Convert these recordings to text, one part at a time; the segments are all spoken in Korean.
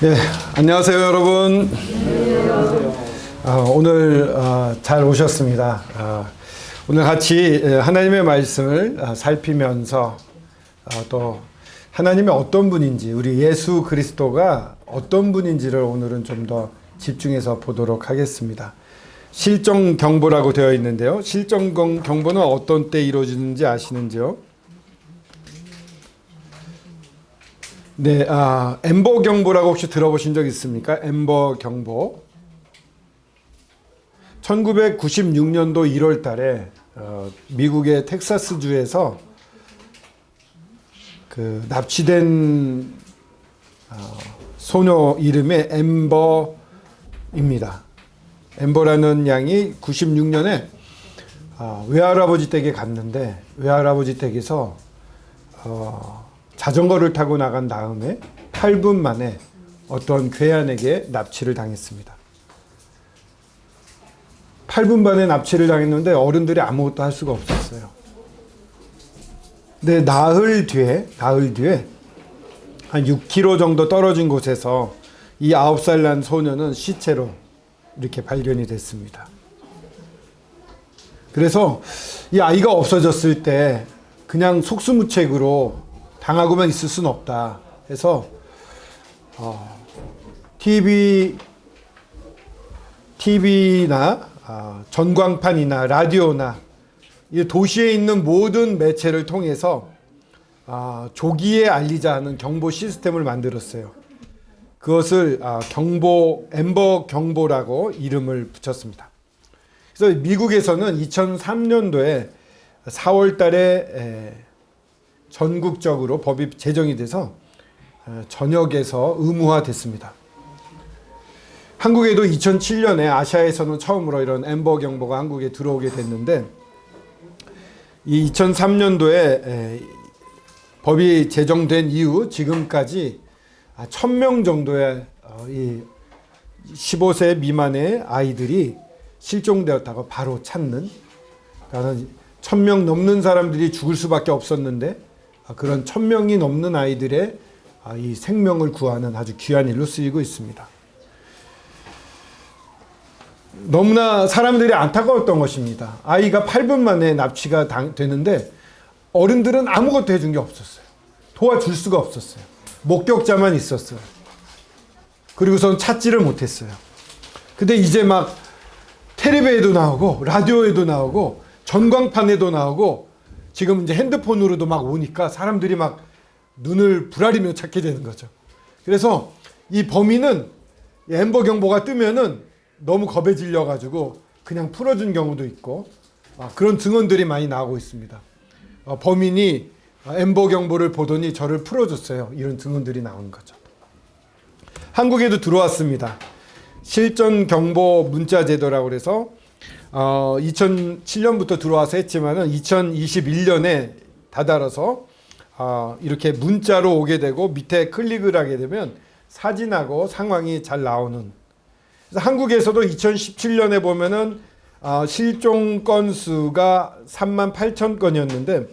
네, 안녕하세요 여러분. 오늘 잘 오셨습니다. 오늘 같이 하나님의 말씀을 살피면서 또 하나님이 어떤 분인지, 우리 예수 그리스도가 어떤 분인지를 오늘은 좀 더 집중해서 보도록 하겠습니다. 실종 경보라고 되어 있는데요. 실종 경보는 어떤 때 이루어지는지 아시는지요? 네, 엠버 경보라고 혹시 들어보신 적 있습니까? 엠버 경보. 1996년도 1월 달에 미국의 텍사스주에서 그 납치된 소녀 이름이 엠버입니다. 엠버라는 양이 96년에 외할아버지 댁에 갔는데 외할아버지 댁에서 자전거를 타고 나간 다음에 8분 만에 어떤 괴한에게 납치를 당했습니다. 8분 만에 납치를 당했는데 어른들이 아무것도 할 수가 없었어요. 근데 나흘 뒤에 한 6km 정도 떨어진 곳에서 이 9살 난 소녀는 시체로 이렇게 발견이 됐습니다. 그래서 이 아이가 없어졌을 때 그냥 속수무책으로 당하고만 있을 수는 없다 해서 TV나 전광판이나 라디오나 이 도시에 있는 모든 매체를 통해서 조기에 알리자 하는 경보 시스템을 만들었어요. 그것을 엠버 경보라고 이름을 붙였습니다. 그래서 미국에서는 2003년도에 4월 달에 전국적으로 법이 제정이 돼서 전역에서 의무화됐습니다. 한국에도 2007년에 아시아에서는 처음으로 이런 엠버 경보가 한국에 들어오게 됐는데 이 2003년도에 법이 제정된 이후 지금까지 1000명 정도의 이 15세 미만의 아이들이 실종되었다고 바로 찾는, 그러니까 1000명 넘는 사람들이 죽을 수밖에 없었는데 그런 1000명이 넘는 아이들의 이 생명을 구하는 아주 귀한 일로 쓰이고 있습니다. 너무나 사람들이 안타까웠던 것입니다. 아이가 8분 만에 납치가 되는데 어른들은 아무것도 해준 게 없었어요. 도와줄 수가 없었어요. 목격자만 있었어요. 그리고선 찾지를 못했어요. 근데 이제 막 텔레비에도 나오고 라디오에도 나오고 전광판에도 나오고 지금 이제 핸드폰으로도 막 오니까 사람들이 막 눈을 부라리며 찾게 되는 거죠. 그래서 이 범인은 엠버 경보가 뜨면은 너무 겁에 질려가지고 그냥 풀어준 경우도 있고 그런 증언들이 많이 나오고 있습니다. 범인이 엠버 경보를 보더니 저를 풀어줬어요. 이런 증언들이 나오는 거죠. 한국에도 들어왔습니다. 실종 경보 문자 제도라고 그래서 2007년부터 들어와서 했지만은 2021년에 다다라서 이렇게 문자로 오게 되고 밑에 클릭을 하게 되면 사진하고 상황이 잘 나오는. 그래서 한국에서도 2017년에 보면은 실종 건수가 38,000건이었는데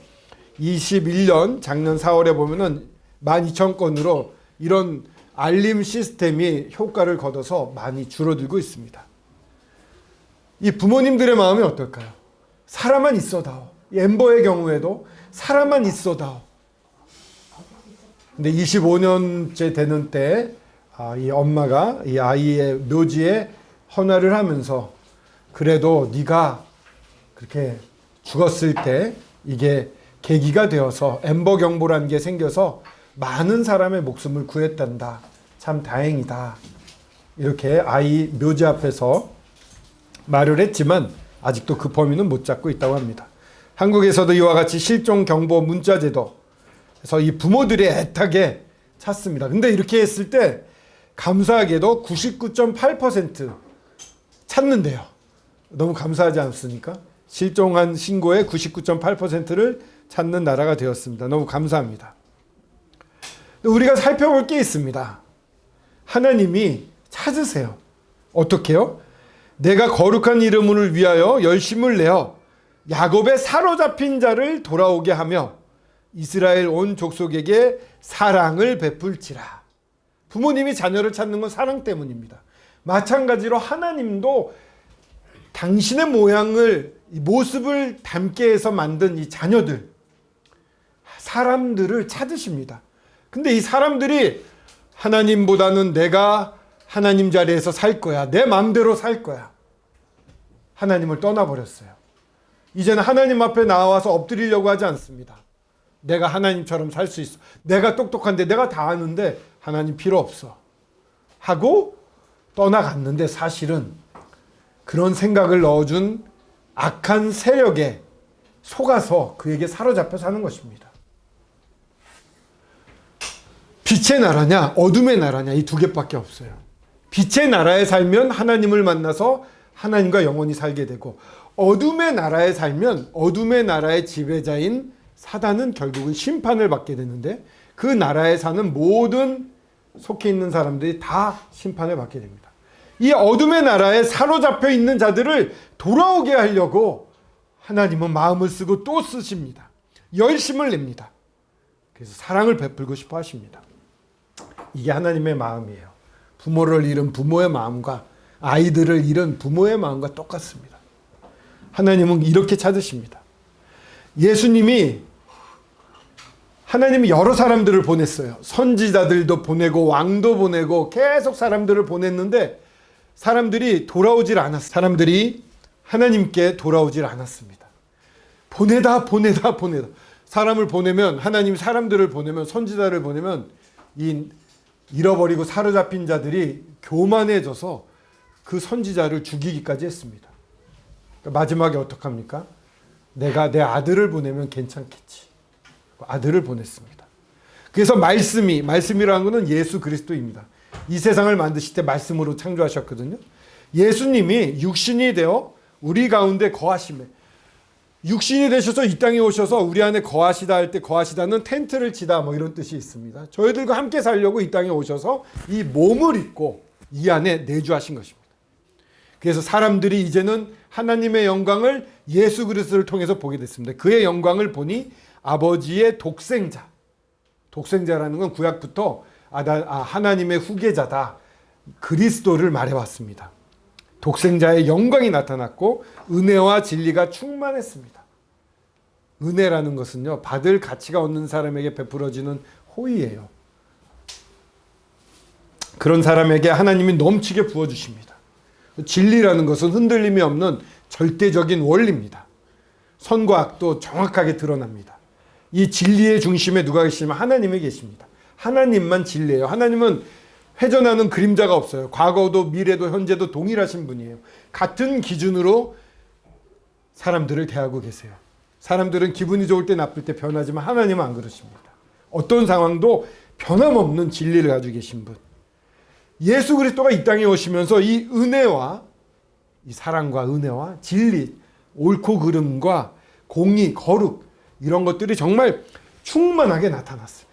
21년 작년 4월에 보면은 12,000건으로 이런 알림 시스템이 효과를 거둬서 많이 줄어들고 있습니다. 이 부모님들의 마음이 어떨까요? 사람만 있어다오. 엠버의 경우에도 사람만 있어다오. 근데 25년째 되는 때 이 엄마가 이 아이의 묘지에 헌화를 하면서 그래도 네가 그렇게 죽었을 때 이게 계기가 되어서 엠버 경보라는 게 생겨서 많은 사람의 목숨을 구했단다. 참 다행이다. 이렇게 아이 묘지 앞에서 말을 했지만 아직도 그 범인은 못 잡고 있다고 합니다. 한국에서도 이와 같이 실종 경보 문자 제도, 그래서 이 부모들이 애타게 찾습니다. 근데 이렇게 했을 때 감사하게도 99.8% 찾는데요. 너무 감사하지 않습니까? 실종한 신고의 99.8%를 찾는 나라가 되었습니다. 너무 감사합니다. 우리가 살펴볼 게 있습니다. 하나님이 찾으세요. 어떻게요? 내가 거룩한 이름을 위하여 열심을 내어 야곱의 사로잡힌 자를 돌아오게 하며 이스라엘 온 족속에게 사랑을 베풀지라. 부모님이 자녀를 찾는 건 사랑 때문입니다. 마찬가지로 하나님도 당신의 모습을 닮게 해서 만든 이 자녀들, 사람들을 찾으십니다. 근데 이 사람들이 하나님보다는 내가 하나님 자리에서 살 거야, 내 마음대로 살 거야, 하나님을 떠나버렸어요. 이제는 하나님 앞에 나와서 엎드리려고 하지 않습니다. 내가 하나님처럼 살 수 있어, 내가 똑똑한데, 내가 다 아는데 하나님 필요 없어 하고 떠나갔는데, 사실은 그런 생각을 넣어준 악한 세력에 속아서 그에게 사로잡혀 사는 것입니다. 빛의 나라냐 어둠의 나라냐, 이 두 개밖에 없어요. 빛의 나라에 살면 하나님을 만나서 하나님과 영원히 살게 되고, 어둠의 나라에 살면 어둠의 나라의 지배자인 사단은 결국은 심판을 받게 되는데, 그 나라에 사는 모든 속해 있는 사람들이 다 심판을 받게 됩니다. 이 어둠의 나라에 사로잡혀 있는 자들을 돌아오게 하려고 하나님은 마음을 쓰고 또 쓰십니다. 열심을 냅니다. 그래서 사랑을 베풀고 싶어 하십니다. 이게 하나님의 마음이에요. 부모를 잃은 부모의 마음과 아이들을 잃은 부모의 마음과 똑같습니다. 하나님은 이렇게 찾으십니다. 하나님이 여러 사람들을 보냈어요. 선지자들도 보내고 왕도 보내고 계속 사람들을 보냈는데, 사람들이 돌아오질 않았어요. 사람들이 하나님께 돌아오질 않았습니다. 보내다. 사람을 보내면, 하나님이 사람들을 보내면, 선지자를 보내면 이 잃어버리고 사로잡힌 자들이 교만해져서 그 선지자를 죽이기까지 했습니다. 그러니까 마지막에 어떡합니까? 내가 내 아들을 보내면 괜찮겠지. 아들을 보냈습니다. 그래서 말씀이라는 것은 예수 그리스도입니다. 이 세상을 만드실 때 말씀으로 창조하셨거든요. 예수님이 육신이 되어 우리 가운데 거하심에, 육신이 되셔서 이 땅에 오셔서 우리 안에 거하시다 할 때, 거하시다는 텐트를 치다 뭐 이런 뜻이 있습니다. 저희들과 함께 살려고 이 땅에 오셔서 이 몸을 입고 이 안에 내주하신 것입니다. 그래서 사람들이 이제는 하나님의 영광을 예수 그리스도를 통해서 보게 됐습니다. 그의 영광을 보니 아버지의 독생자라는 건 구약부터 하나님의 후계자다, 그리스도를 말해왔습니다. 독생자의 영광이 나타났고 은혜와 진리가 충만했습니다. 은혜라는 것은요, 받을 가치가 없는 사람에게 베풀어지는 호의예요. 그런 사람에게 하나님이 넘치게 부어주십니다. 진리라는 것은 흔들림이 없는 절대적인 원리입니다. 선과 악도 정확하게 드러납니다. 이 진리의 중심에 누가 계시냐면 하나님이 계십니다. 하나님만 진리예요. 하나님은 회전하는 그림자가 없어요. 과거도 미래도 현재도 동일하신 분이에요. 같은 기준으로 사람들을 대하고 계세요. 사람들은 기분이 좋을 때 나쁠 때 변하지만 하나님은 안 그러십니다. 어떤 상황도 변함없는 진리를 가지고 계신 분. 예수 그리스도가 이 땅에 오시면서 이 은혜와, 이 사랑과 은혜와 진리, 옳고 그름과 공의, 거룩, 이런 것들이 정말 충만하게 나타났습니다.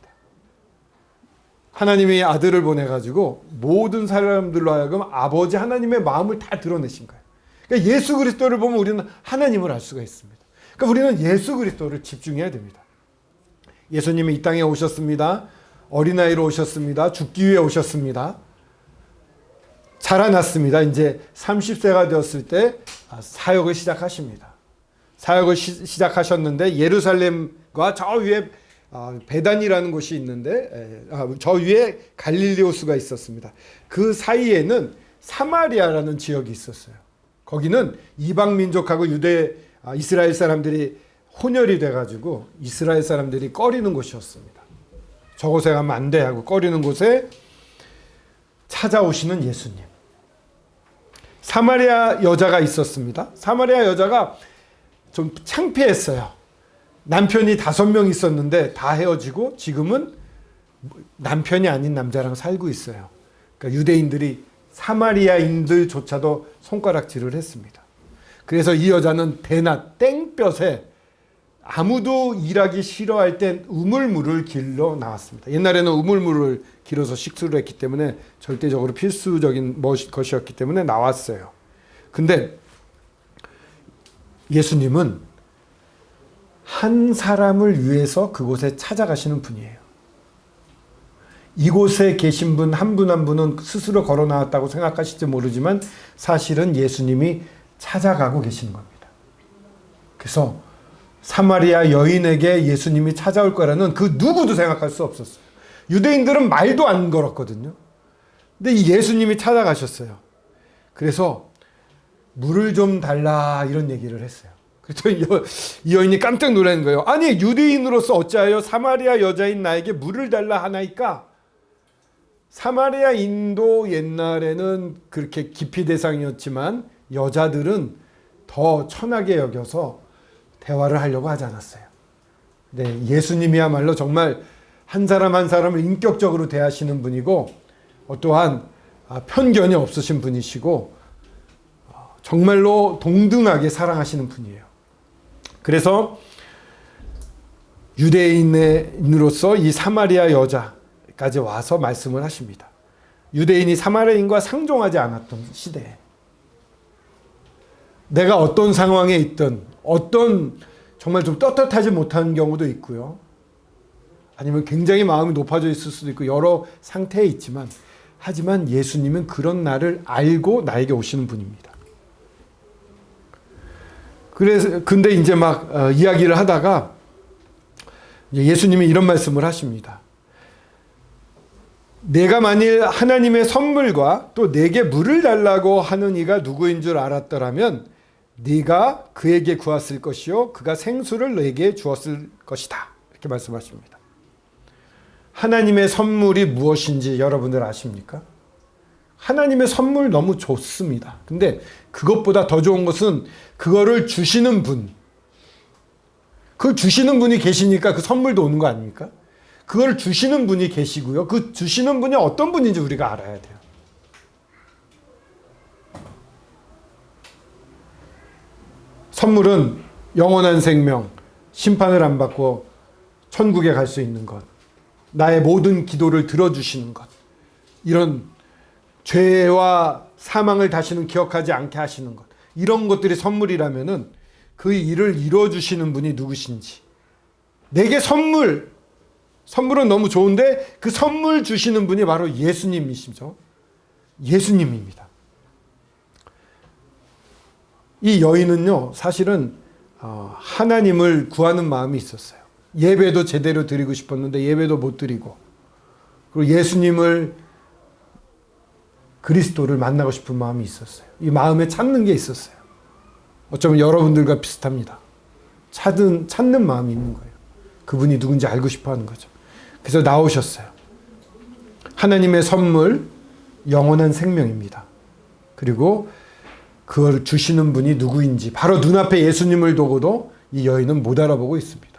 하나님이 아들을 보내가지고 모든 사람들로 하여금 아버지 하나님의 마음을 다 드러내신 거예요. 그러니까 예수 그리스도를 보면 우리는 하나님을 알 수가 있습니다. 그러니까 우리는 예수 그리스도를 집중해야 됩니다. 예수님이 이 땅에 오셨습니다. 어린아이로 오셨습니다. 죽기 위해 오셨습니다. 자라났습니다. 이제 30세가 되었을 때 사역을 시작하십니다. 사역을 시작하셨는데, 예루살렘과 저 위에 베단이라는 곳이 있는데, 저 위에 갈릴리호수가 있었습니다. 그 사이에는 사마리아라는 지역이 있었어요. 거기는 이방 민족하고 이스라엘 사람들이 혼혈이 돼가지고 이스라엘 사람들이 꺼리는 곳이었습니다. 저곳에 가면 안 돼 하고 꺼리는 곳에 찾아오시는 예수님. 사마리아 여자가 있었습니다. 사마리아 여자가 좀 창피했어요. 남편이 5명 있었는데 다 헤어지고 지금은 남편이 아닌 남자랑 살고 있어요. 그러니까 유대인들이 사마리아인들조차도 손가락질을 했습니다. 그래서 이 여자는 대낮 땡볕에 아무도 일하기 싫어할 땐 우물물을 길러 나왔습니다. 옛날에는 우물물을 길어서 식수를 했기 때문에 절대적으로 필수적인 것이었기 때문에 나왔어요. 근데 예수님은 한 사람을 위해서 그곳에 찾아가시는 분이에요. 이곳에 계신 분 한 분 한 분은 스스로 걸어 나왔다고 생각하실지 모르지만 사실은 예수님이 찾아가고 계시는 겁니다. 그래서 사마리아 여인에게 예수님이 찾아올 거라는 그 누구도 생각할 수 없었어요. 유대인들은 말도 안 걸었거든요. 근데 이 예수님이 찾아가셨어요. 그래서 물을 좀 달라 이런 얘기를 했어요. 그래서 이 여인이 깜짝 놀라는 거예요. 아니 유대인으로서 어찌하여 사마리아 여자인 나에게 물을 달라 하나이까? 사마리아인도 옛날에는 그렇게 기피 대상이었지만 여자들은 더 천하게 여겨서 대화를 하려고 하지 않았어요. 네, 예수님이야말로 정말 한 사람 한 사람을 인격적으로 대하시는 분이고 또한 편견이 없으신 분이시고 정말로 동등하게 사랑하시는 분이에요. 그래서 유대인으로서 이 사마리아 여자까지 와서 말씀을 하십니다. 유대인이 사마리아인과 상종하지 않았던 시대에 내가 어떤 상황에 있든 어떤 정말 좀 떳떳하지 못한 경우도 있고요. 아니면 굉장히 마음이 높아져 있을 수도 있고 여러 상태에 있지만 하지만 예수님은 그런 나를 알고 나에게 오시는 분입니다. 그래서 근데 이제 막 이야기를 하다가 예수님이 이런 말씀을 하십니다. 내가 만일 하나님의 선물과 또 내게 물을 달라고 하는 이가 누구인 줄 알았더라면 네가 그에게 구했을 것이요 그가 생수를 내게 주었을 것이다. 이렇게 말씀하십니다. 하나님의 선물이 무엇인지 여러분들 아십니까? 하나님의 선물 너무 좋습니다. 근데 그것보다 더 좋은 것은 그거를 주시는 분. 그걸 주시는 분이 계시니까 그 선물도 오는 거 아닙니까? 그걸 주시는 분이 계시고요. 그 주시는 분이 어떤 분인지 우리가 알아야 돼요. 선물은 영원한 생명, 심판을 안 받고 천국에 갈 수 있는 것, 나의 모든 기도를 들어주시는 것, 이런 죄와 사망을 다시는 기억하지 않게 하시는 것, 이런 것들이 선물이라면은 그 일을 이루어주시는 분이 누구신지, 내게 선물은 너무 좋은데 그 선물 주시는 분이 바로 예수님이시죠. 예수님입니다. 이 여인은요, 사실은 하나님을 구하는 마음이 있었어요. 예배도 제대로 드리고 싶었는데 예배도 못 드리고, 그리고 예수님을 그리스도를 만나고 싶은 마음이 있었어요. 이 마음에 찾는 게 있었어요. 어쩌면 여러분들과 비슷합니다. 찾는 마음이 있는 거예요. 그분이 누군지 알고 싶어 하는 거죠. 그래서 나오셨어요. 하나님의 선물, 영원한 생명입니다. 그리고 그걸 주시는 분이 누구인지 바로 눈앞에 예수님을 두고도 이 여인은 못 알아보고 있습니다.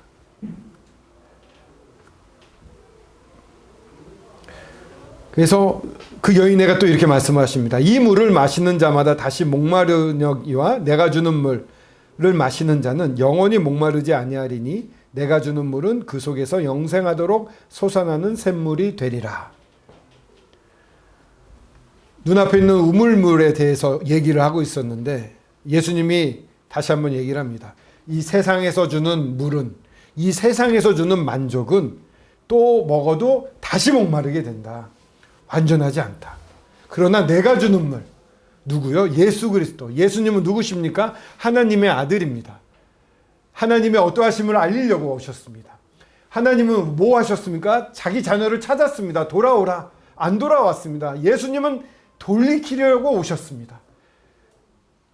그래서 그 여인애가 또 이렇게 말씀하십니다. 이 물을 마시는 자마다 다시 목마르니와 내가 주는 물을 마시는 자는 영원히 목마르지 아니하리니 내가 주는 물은 그 속에서 영생하도록 솟아나는 샘물이 되리라. 눈앞에 있는 우물물에 대해서 얘기를 하고 있었는데 예수님이 다시 한번 얘기를 합니다. 이 세상에서 주는 물은, 이 세상에서 주는 만족은 또 먹어도 다시 목마르게 된다. 완전하지 않다. 그러나 내가 주는 물, 누구요? 예수 그리스도. 예수님은 누구십니까? 하나님의 아들입니다. 하나님의 어떠하심을 알리려고 오셨습니다. 하나님은 뭐 하셨습니까? 자기 자녀를 찾았습니다. 돌아오라. 안 돌아왔습니다. 예수님은 돌이키려고 오셨습니다.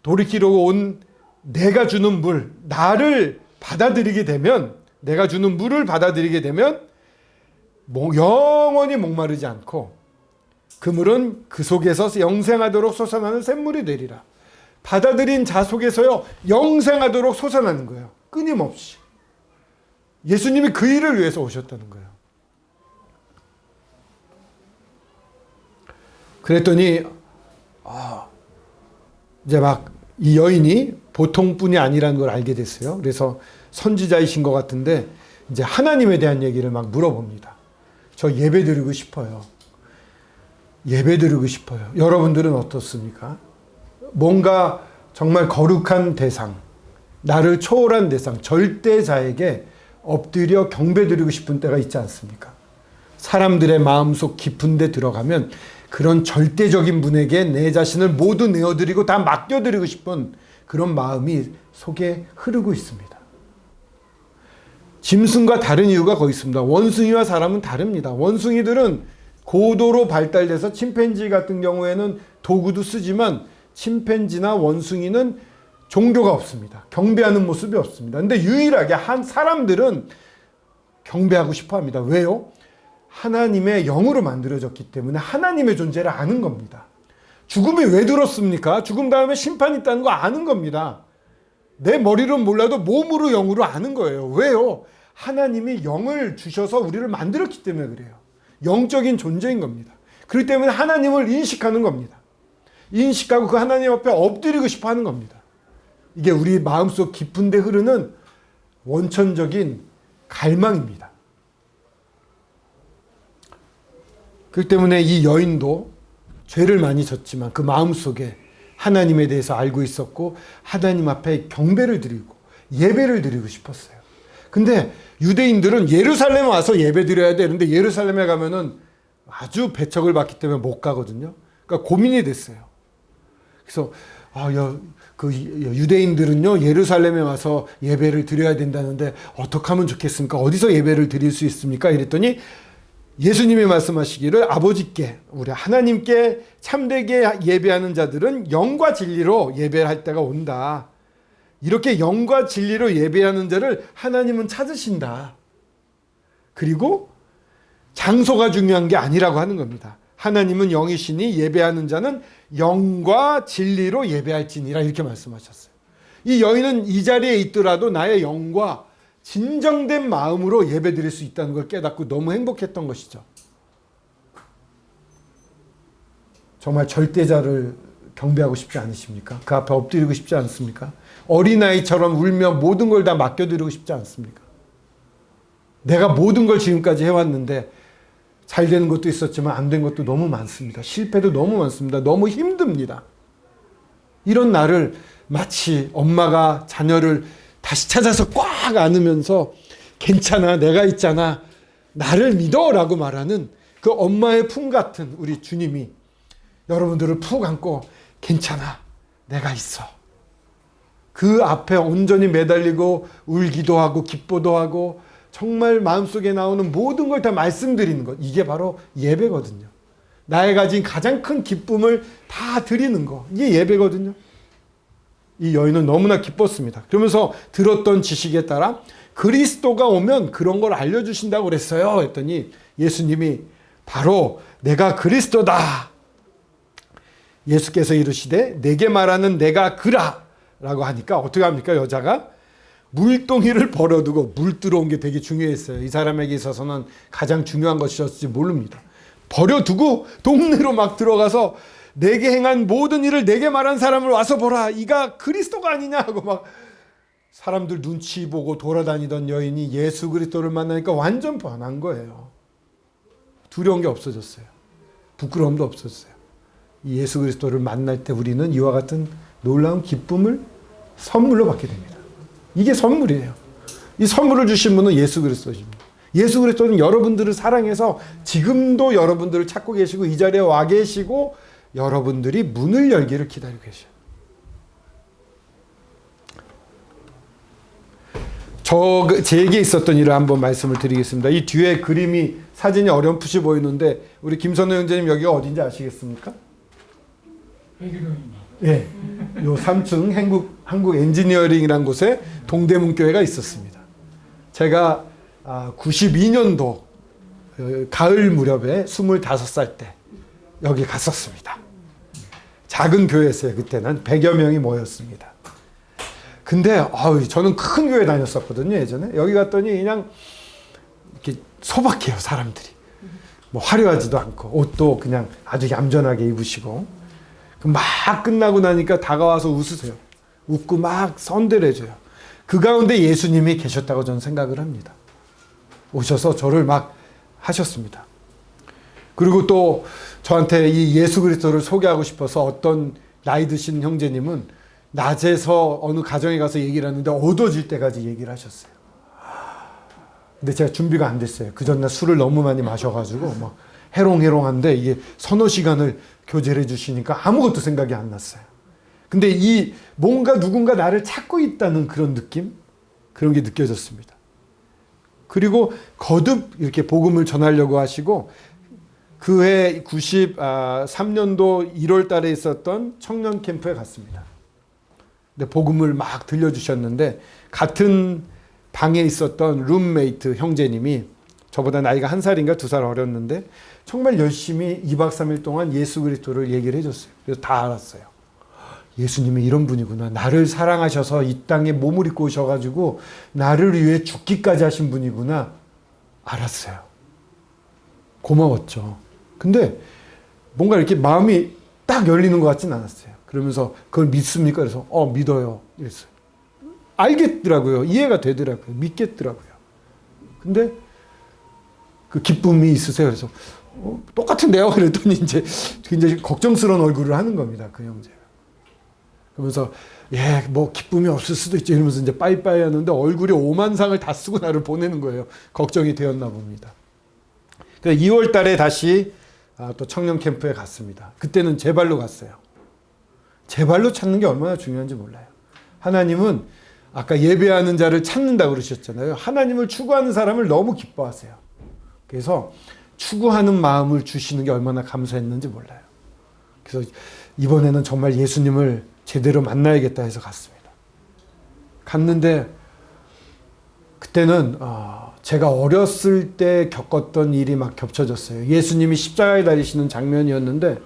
돌이키려고 온 내가 주는 물, 나를 받아들이게 되면, 내가 주는 물을 받아들이게 되면 영원히 목마르지 않고 그 물은 그 속에서 영생하도록 솟아나는 샘물이 되리라. 받아들인 자 속에서요 영생하도록 솟아나는 거예요. 끊임없이. 예수님이 그 일을 위해서 오셨다는 거예요. 그랬더니 이제 막 이 여인이 보통 분이 아니라는 걸 알게 됐어요. 그래서 선지자이신 것 같은데 이제 하나님에 대한 얘기를 막 물어봅니다. 저 예배 드리고 싶어요. 예배 드리고 싶어요. 여러분들은 어떻습니까? 뭔가 정말 거룩한 대상, 나를 초월한 대상, 절대자에게 엎드려 경배 드리고 싶은 때가 있지 않습니까? 사람들의 마음속 깊은 데 들어가면 그런 절대적인 분에게 내 자신을 모두 내어드리고 다 맡겨드리고 싶은 그런 마음이 속에 흐르고 있습니다. 짐승과 다른 이유가 거기 있습니다. 원숭이와 사람은 다릅니다. 원숭이들은 고도로 발달돼서 침팬지 같은 경우에는 도구도 쓰지만 침팬지나 원숭이는 종교가 없습니다. 경배하는 모습이 없습니다. 근데 유일하게 한 사람들은 경배하고 싶어 합니다. 왜요? 하나님의 영으로 만들어졌기 때문에 하나님의 존재를 아는 겁니다. 죽음이 왜 들었습니까? 죽음 다음에 심판이 있다는 거 아는 겁니다. 내 머리로 몰라도 몸으로 영으로 아는 거예요. 왜요? 하나님이 영을 주셔서 우리를 만들었기 때문에 그래요. 영적인 존재인 겁니다. 그렇기 때문에 하나님을 인식하는 겁니다. 인식하고 그 하나님 앞에 엎드리고 싶어 하는 겁니다. 이게 우리 마음속 깊은 데 흐르는 원천적인 갈망입니다. 그렇기 때문에 이 여인도 죄를 많이 졌지만 그 마음속에 하나님에 대해서 알고 있었고 하나님 앞에 경배를 드리고 예배를 드리고 싶었어요. 근데 유대인들은 예루살렘에 와서 예배 드려야 되는데 예루살렘에 가면은 아주 배척을 받기 때문에 못 가거든요. 그러니까 고민이 됐어요. 그래서 그 유대인들은요 예루살렘에 와서 예배를 드려야 된다는데 어떻게 하면 좋겠습니까? 어디서 예배를 드릴 수 있습니까? 이랬더니 예수님이 말씀하시기를 아버지께 우리 하나님께 참되게 예배하는 자들은 영과 진리로 예배할 때가 온다. 이렇게 영과 진리로 예배하는 자를 하나님은 찾으신다. 그리고 장소가 중요한 게 아니라고 하는 겁니다. 하나님은 영이시니 예배하는 자는 영과 진리로 예배할지니라 이렇게 말씀하셨어요. 이 여인은 이 자리에 있더라도 나의 영과 진정된 마음으로 예배드릴 수 있다는 걸 깨닫고 너무 행복했던 것이죠. 정말 절대자를 경배하고 싶지 않으십니까? 그 앞에 엎드리고 싶지 않습니까? 어린아이처럼 울며 모든 걸 다 맡겨드리고 싶지 않습니까? 내가 모든 걸 지금까지 해왔는데 잘 되는 것도 있었지만 안 된 것도 너무 많습니다. 실패도 너무 많습니다. 너무 힘듭니다. 이런 나를 마치 엄마가 자녀를 다시 찾아서 꽉 안으면서 괜찮아, 내가 있잖아, 나를 믿어 라고 말하는 그 엄마의 품 같은 우리 주님이 여러분들을 푹 안고 괜찮아, 내가 있어. 그 앞에 온전히 매달리고 울기도 하고 기뻐도 하고 정말 마음속에 나오는 모든 걸 다 말씀드리는 것. 이게 바로 예배거든요. 나의 가진 가장 큰 기쁨을 다 드리는 거. 이게 예배거든요. 이 여인은 너무나 기뻤습니다. 그러면서 들었던 지식에 따라 그리스도가 오면 그런 걸 알려주신다고 그랬어요. 했더니 예수님이 바로 내가 그리스도다. 예수께서 이르시되 내게 말하는 내가 그라 라고 하니까 어떻게 합니까? 여자가 물동이를 벌어두고 물 들어온 게 되게 중요했어요. 이 사람에게 있어서는 가장 중요한 것이었을지 모릅니다. 버려두고 동네로 막 들어가서 내게 행한 모든 일을 내게 말한 사람을 와서 보라. 이가 그리스도가 아니냐 하고 막 사람들 눈치 보고 돌아다니던 여인이 예수 그리스도를 만나니까 완전 변한 거예요. 두려운 게 없어졌어요. 부끄러움도 없어졌어요. 이 예수 그리스도를 만날 때 우리는 이와 같은 놀라운 기쁨을 선물로 받게 됩니다. 이게 선물이에요. 이 선물을 주신 분은 예수 그리스도십니다. 예수 그리스도는 여러분들을 사랑해서 지금도 여러분들을 찾고 계시고 이 자리에 와 계시고 여러분들이 문을 열기를 기다리고 계셔요. 제게 있었던 일을 한번 말씀을 드리겠습니다. 이 뒤에 그림이 사진이 어렴풋이 보이는데 우리 김선호 형제님 여기가 어딘지 아시겠습니까? 예, 요 3층 한국 엔지니어링이라는 곳에 동대문 교회가 있었습니다. 제가 92년도 가을 무렵에 25살 때 여기 갔었습니다. 작은 교회였어요. 그때는 100여 명이 모였습니다. 근데 저는 큰 교회 다녔었거든요. 예전에. 여기 갔더니 그냥 이렇게 소박해요. 사람들이. 뭐 화려하지도 않고 옷도 그냥 아주 얌전하게 입으시고 막 끝나고 나니까 다가와서 웃으세요. 웃고 막 선대를 해줘요. 그 가운데 예수님이 계셨다고 저는 생각을 합니다. 오셔서 저를 막 하셨습니다. 그리고 또 저한테 이 예수 그리스도를 소개하고 싶어서 어떤 나이 드신 형제님은 낮에서 어느 가정에 가서 얘기를 하는데 어두워질 때까지 얘기를 하셨어요. 근데 제가 준비가 안 됐어요. 그 전날 술을 너무 많이 마셔가지고 막 해롱해롱한데 이게 서너 시간을 교제를 해주시니까 아무것도 생각이 안 났어요. 근데 이 뭔가 누군가 나를 찾고 있다는 그런 느낌? 그런 게 느껴졌습니다. 그리고 거듭 이렇게 복음을 전하려고 하시고 그해 93년도 1월 달에 있었던 청년 캠프에 갔습니다. 근데 복음을 막 들려주셨는데 같은 방에 있었던 룸메이트 형제님이 저보다 나이가 1살인가 2살 어렸는데 정말 열심히 2박 3일 동안 예수 그리스도를 얘기를 해줬어요. 그래서 다 알았어요. 예수님이 이런 분이구나. 나를 사랑하셔서 이 땅에 몸을 입고 오셔가지고 나를 위해 죽기까지 하신 분이구나. 알았어요. 고마웠죠. 근데 뭔가 이렇게 마음이 딱 열리는 것 같진 않았어요. 그러면서 그걸 믿습니까? 그래서 믿어요. 이랬어요. 알겠더라고요. 이해가 되더라고요. 믿겠더라고요. 근데 그 기쁨이 있으세요. 그래서 똑같은데요? 그랬더니 이제 굉장히 걱정스러운 얼굴을 하는 겁니다. 그 형제가. 그러면서 뭐 기쁨이 없을 수도 있죠. 이러면서 이제 빠이빠이 하는데 얼굴에 오만상을 다 쓰고 나를 보내는 거예요. 걱정이 되었나 봅니다. 그래서 2월 달에 다시 또 청년 캠프에 갔습니다. 그때는 제 발로 갔어요. 제 발로 찾는 게 얼마나 중요한지 몰라요. 하나님은 아까 예배하는 자를 찾는다고 그러셨잖아요. 하나님을 추구하는 사람을 너무 기뻐하세요. 그래서 추구하는 마음을 주시는 게 얼마나 감사했는지 몰라요. 그래서 이번에는 정말 예수님을 제대로 만나야겠다 해서 갔습니다. 갔는데 그때는 제가 어렸을 때 겪었던 일이 막 겹쳐졌어요. 예수님이 십자가에 달리시는 장면이었는데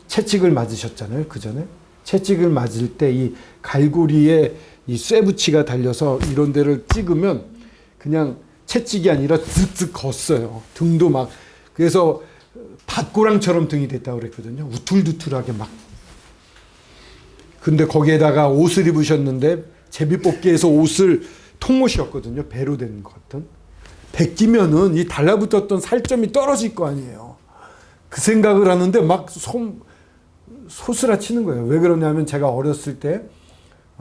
채찍을 맞으셨잖아요. 그 전에 채찍을 맞을 때 이 갈고리에 이 쇠붙이가 달려서 이런 데를 찍으면 그냥 채찍이 아니라 쓱쓱 걷어요. 등도 막. 그래서 밭고랑처럼 등이 됐다고 그랬거든요. 우툴두툴하게 막. 근데 거기에다가 옷을 입으셨는데 제비뽑기에서 옷을 통못이었거든요. 배로 된 것 같은. 벗기면은 이 달라붙었던 살점이 떨어질 거 아니에요. 그 생각을 하는데 막 소스라치는 거예요. 왜 그러냐면 제가 어렸을 때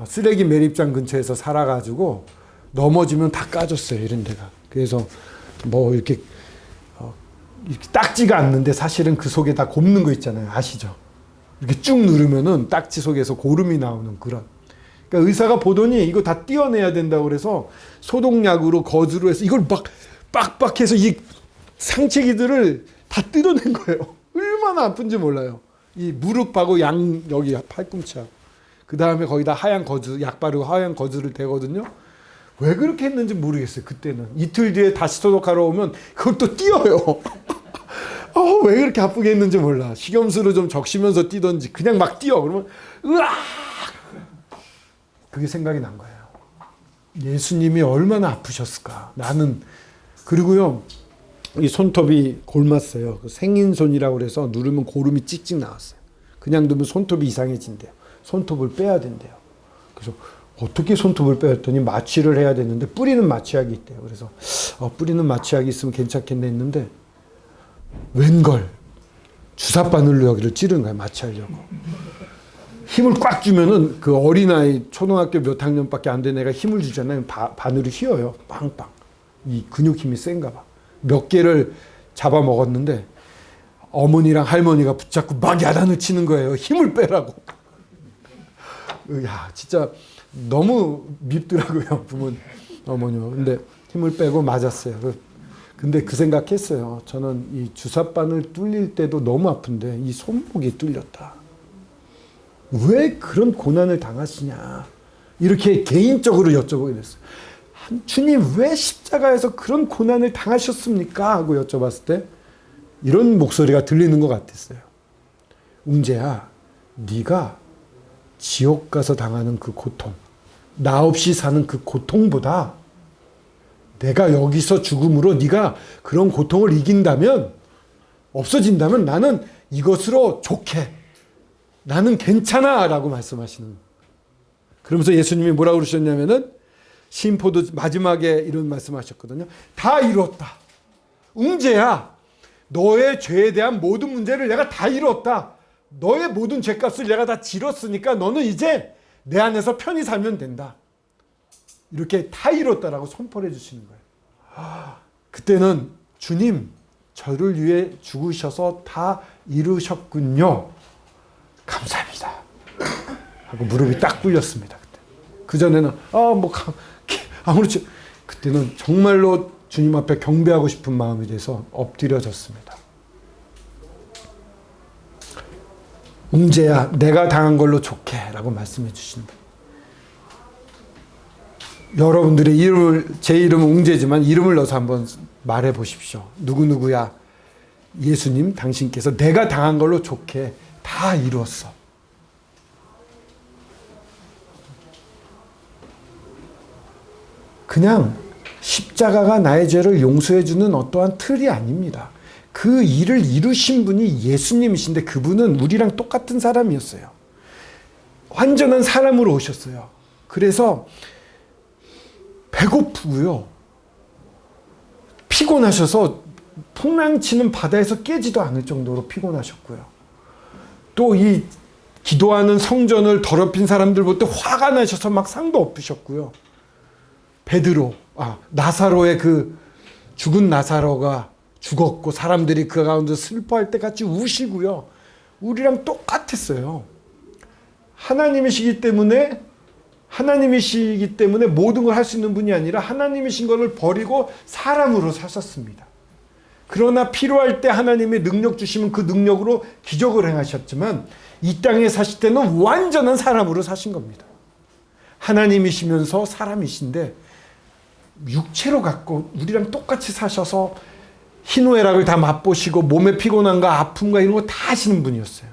쓰레기 매립장 근처에서 살아가지고 넘어지면 다 까졌어요. 이런 데가. 그래서 뭐 이렇게 딱지가 않는데 사실은 그 속에 다 곱는 거 있잖아요. 아시죠? 이렇게 쭉 누르면은 딱지 속에서 고름이 나오는 그런. 그러니까 의사가 보더니 이거 다 떼어내야 된다고 그래서 소독약으로 거즈로 해서 이걸 막 빡빡해서 이 상체기들을 다 뜯어낸 거예요. 얼마나 아픈지 몰라요. 이 무릎하고 여기 팔꿈치하고. 그 다음에 거기다 하얀 거즈, 약 바르고 하얀 거즈를 대거든요. 왜 그렇게 했는지 모르겠어요. 그때는. 이틀 뒤에 다시 소독하러 오면 그걸 또 띄어요. 왜 그렇게 아프게 했는지 몰라. 식염수를 좀 적시면서 뛰던지 그냥 막 뛰어. 그러면 으악! 그게 생각이 난 거예요. 예수님이 얼마나 아프셨을까. 나는. 그리고요. 이 손톱이 골맞어요. 생인손이라고 그래서 누르면 고름이 찍찍 나왔어요. 그냥 누르면 손톱이 이상해진대요. 손톱을 빼야 된대요. 그래서 어떻게 손톱을 빼었더니 마취를 해야 되는데 뿌리는 마취약이 있대요. 그래서 뿌리는 마취약이 있으면 괜찮겠네 했는데 웬걸 주사바늘로 여기를 찌르는 거야. 마취하려고. 힘을 꽉 주면은 그 어린아이 초등학교 몇 학년밖에 안 된 애가 힘을 주잖아요. 바늘이 휘어요. 빵빵. 이 근육 힘이 센가 봐. 몇 개를 잡아먹었는데 어머니랑 할머니가 붙잡고 막 야단을 치는 거예요. 힘을 빼라고. 야, 진짜 너무 밉더라고요. 어머니가. 근데 힘을 빼고 맞았어요. 근데 그 생각했어요. 저는 이 주사바늘 뚫릴 때도 너무 아픈데 이 손목이 뚫렸다. 왜 그런 고난을 당하시냐. 이렇게 개인적으로 여쭤보게 됐어요. 주님 왜 십자가에서 그런 고난을 당하셨습니까? 하고 여쭤봤을 때 이런 목소리가 들리는 것 같았어요. 웅재야, 네가 지옥 가서 당하는 그 고통, 나 없이 사는 그 고통보다 내가 여기서 죽음으로 네가 그런 고통을 이긴다면, 없어진다면 나는 이것으로 좋게, 나는 괜찮아 라고 말씀하시는. 그러면서 예수님이 뭐라고 그러셨냐면은 시인포도 마지막에 이런 말씀하셨거든요. 다 이뤘다. 웅재야, 너의 죄에 대한 모든 문제를 내가 다 이뤘다. 너의 모든 죄값을 내가 다 지렀으니까 너는 이제 내 안에서 편히 살면 된다. 이렇게 다 이뤘다라고 선포해 주시는 거예요. 그때는 주님, 저를 위해 죽으셔서 다 이루셨군요. 감사합니다. 하고 무릎이 딱 꿇렸습니다. 그때. 그전에는 아무렇지. 그때는 정말로 주님 앞에 경배하고 싶은 마음이 돼서 엎드려졌습니다. 웅재야, 내가 당한 걸로 좋게 라고 말씀해 주신다. 여러분들의 제 이름은 웅재지만 이름을 넣어서 한번 말해 보십시오. 누구누구야, 예수님 당신께서 내가 당한 걸로 좋게 다 이루었어. 그냥 십자가가 나의 죄를 용서해 주는 어떠한 틀이 아닙니다. 그 일을 이루신 분이 예수님이신데 그분은 우리랑 똑같은 사람이었어요. 완전한 사람으로 오셨어요. 그래서 배고프고요, 피곤하셔서 풍랑치는 바다에서 깨지도 않을 정도로 피곤하셨고요, 또 이 기도하는 성전을 더럽힌 사람들 볼 때 화가 나셔서 막 상도 엎으셨고요, 나사로의 그 죽은 나사로가 죽었고 사람들이 그 가운데 슬퍼할 때 같이 우시고요, 우리랑 똑같았어요. 하나님이시기 때문에 모든 걸 할 수 있는 분이 아니라 하나님이신 것을 버리고 사람으로 사셨습니다. 그러나 필요할 때 하나님의 능력 주시면 그 능력으로 기적을 행하셨지만 이 땅에 사실 때는 완전한 사람으로 사신 겁니다. 하나님이시면서 사람이신데 육체로 갖고 우리랑 똑같이 사셔서 희노애락을 다 맛보시고 몸의 피곤함과 아픔과 이런 거 다 하시는 분이었어요.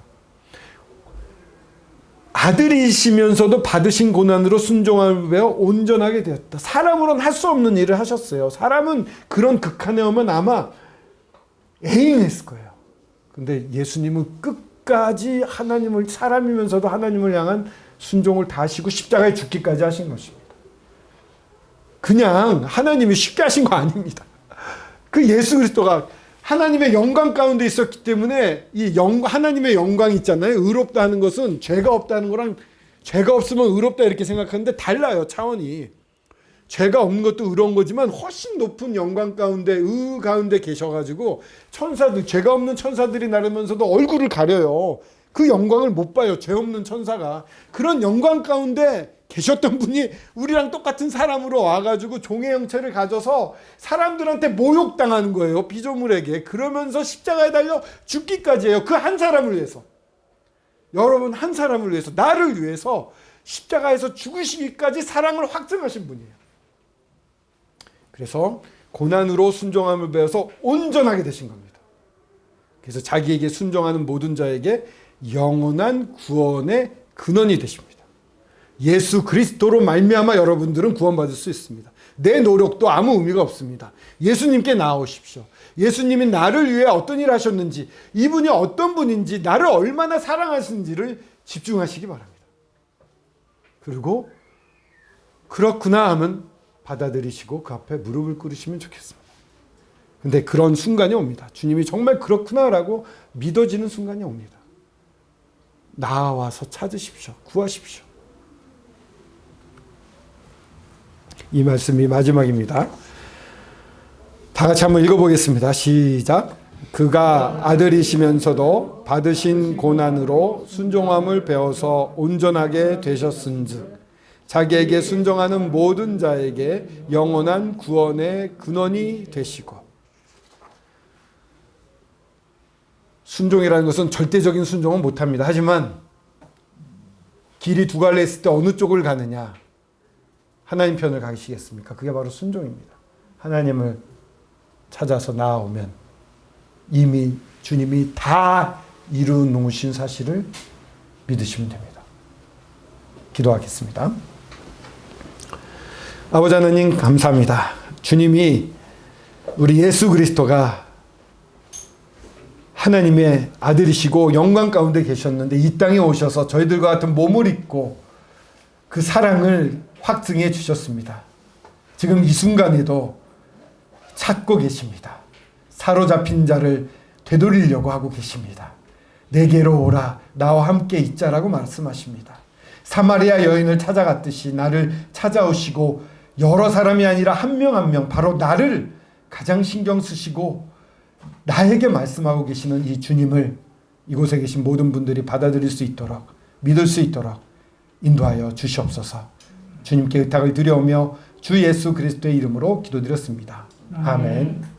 아들이시면서도 받으신 고난으로 순종함을 배워 온전하게 되었다. 사람으로는 할 수 없는 일을 하셨어요. 사람은 그런 극한에 오면 아마 애인했을 거예요. 근데 예수님은 끝까지 사람이면서도 하나님을 향한 순종을 다 하시고 십자가에 죽기까지 하신 것입니다. 그냥 하나님이 쉽게 하신 거 아닙니다. 그 예수 그리스도가 하나님의 영광 가운데 있었기 때문에 하나님의 영광이 있잖아요. 의롭다 하는 것은 죄가 없다는 거랑 죄가 없으면 의롭다 이렇게 생각하는데 달라요, 차원이. 죄가 없는 것도 의로운 거지만 훨씬 높은 영광 가운데, 가운데 계셔가지고 죄가 없는 천사들이 나르면서도 얼굴을 가려요. 그 영광을 못 봐요, 죄 없는 천사가. 그런 영광 가운데 계셨던 분이 우리랑 똑같은 사람으로 와가지고 종의 형체를 가져서 사람들한테 모욕당하는 거예요, 피조물에게. 그러면서 십자가에 달려 죽기까지 해요. 그 한 사람을 위해서. 여러분 한 사람을 위해서, 나를 위해서 십자가에서 죽으시기까지 사랑을 확증하신 분이에요. 그래서 고난으로 순종함을 배워서 온전하게 되신 겁니다. 그래서 자기에게 순종하는 모든 자에게 영원한 구원의 근원이 되십니다. 예수 그리스도로 말미암아 여러분들은 구원받을 수 있습니다. 내 노력도 아무 의미가 없습니다. 예수님께 나아오십시오. 예수님이 나를 위해 어떤 일을 하셨는지, 이분이 어떤 분인지, 나를 얼마나 사랑하시는지를 집중하시기 바랍니다. 그리고 그렇구나 하면 받아들이시고 그 앞에 무릎을 꿇으시면 좋겠습니다. 근데 그런 순간이 옵니다. 주님이 정말 그렇구나라고 믿어지는 순간이 옵니다. 나와서 찾으십시오. 구하십시오. 이 말씀이 마지막입니다. 다 같이 한번 읽어보겠습니다. 시작. 그가 아들이시면서도 받으신 고난으로 순종함을 배워서 온전하게 되셨은즉 자기에게 순종하는 모든 자에게 영원한 구원의 근원이 되시고. 순종이라는 것은 절대적인 순종은 못합니다. 하지만 길이 두 갈래 있을 때 어느 쪽을 가느냐, 하나님 편을 가시겠습니까? 그게 바로 순종입니다. 하나님을 찾아서 나아오면 이미 주님이 다 이루 놓으신 사실을 믿으시면 됩니다. 기도하겠습니다. 아버지 하나님 감사합니다. 주님이, 우리 예수 그리스도가 하나님의 아들이시고 영광 가운데 계셨는데 이 땅에 오셔서 저희들과 같은 몸을 입고 그 사랑을 확증해 주셨습니다. 지금 이 순간에도 찾고 계십니다. 사로잡힌 자를 되돌리려고 하고 계십니다. 내게로 오라, 나와 함께 있자라고 말씀하십니다. 사마리아 여인을 찾아갔듯이 나를 찾아오시고 여러 사람이 아니라 한 명 한 명, 바로 나를 가장 신경 쓰시고 나에게 말씀하고 계시는 이 주님을 이곳에 계신 모든 분들이 받아들일 수 있도록, 믿을 수 있도록 인도하여 주시옵소서. 주님께 의탁을 드려오며 주 예수 그리스도의 이름으로 기도드렸습니다. 아멘.